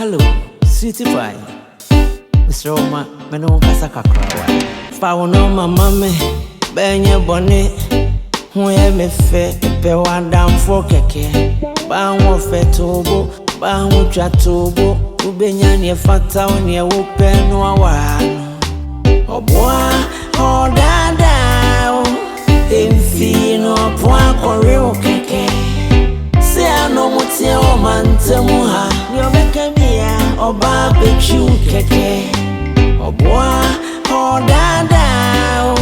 Hello, sweetie pie. Mr. Oma, me no kasa kakra. Fa wono mama me, benye bone. Huye me fe, pe wadam fo keke. Ba wo fe tobo, ba wo twa tobo. Ubenya ne fata woni e wo pe no awano. Oboa, o dada, emfi no po akore o keke. Se ano mutie o mantemu ha, yo meka bia oba bechu keke. Oboa, o dada,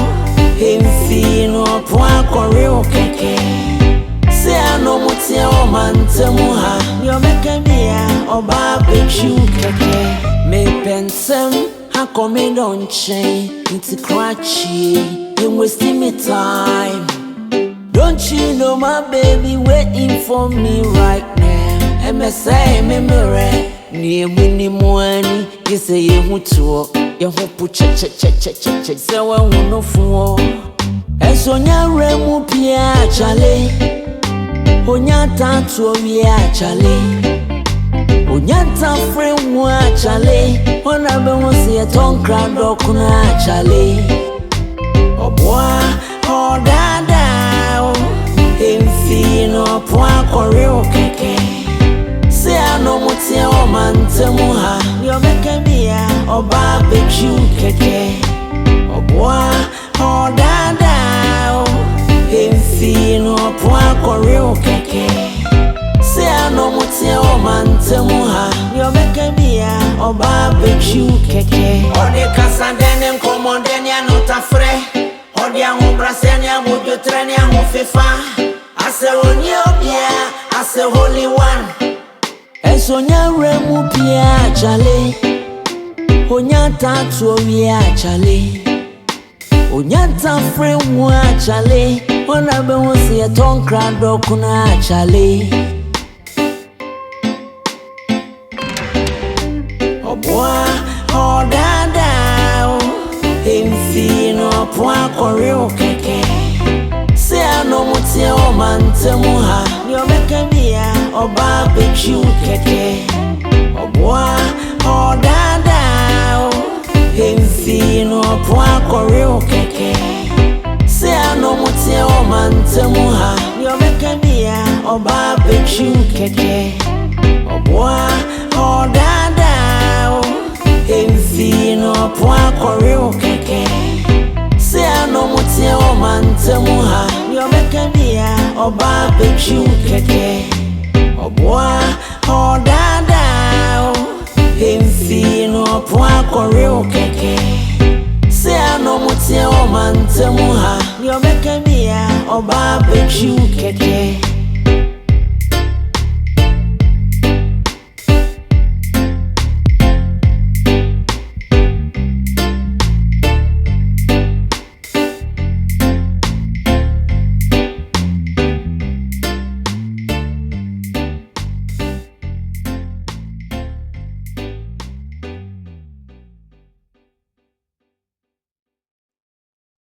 emfi no po akore o keke. Se ano mutie o mantemu ha, yo meka bia oba bechu keke. Me pensem hakome don chain, it's cratchy, you wasting me time. Don't you know my baby waiting for me right now? And me say me mirror, ni muni mwani, you say you mutuo, you hope check. Say we no fuo. Eso nyare mu pia chale, onya tantu wi chale. Onyanta frame wa chale, ona be won se ton crowd okuna chale. Oboa, o dada, emfi no po akore o keke. Se ano mutie o mantemu ha, yo meka bia oba bechu keke. Oboa, o dada, emfi no po akore o keke. Se ano mutie o mantemu ha, yo meka bia oba bechu keke. Ode kasa dene nkomo dene anota fre. Ode ahobra senya mojo trene ahofifa. Ase oni obia, ase holy one. Eso nyare mu pia chale, onyanta tu wi chale. Onyanta fre mu chale, ona be won se ton crowd okuna chale. Oboa, o dada, emfi no po akore o keke. Se ano mutie o mantemu ha, yo meka bia oba bechu keke. Oboa, o dada, emfi no po akore o keke. Se ano mutie o mantemu ha, yo meka bia oba bechu keke. Oboa, o dada, emfi no po akore o keke. Se ano mutie o mantemu ha, yo meka bia oba bechu keke. Oboa, o dada, emfi no po akore o keke. Se ano mutie o mantemu ha, yo meka bia oba bechu keke.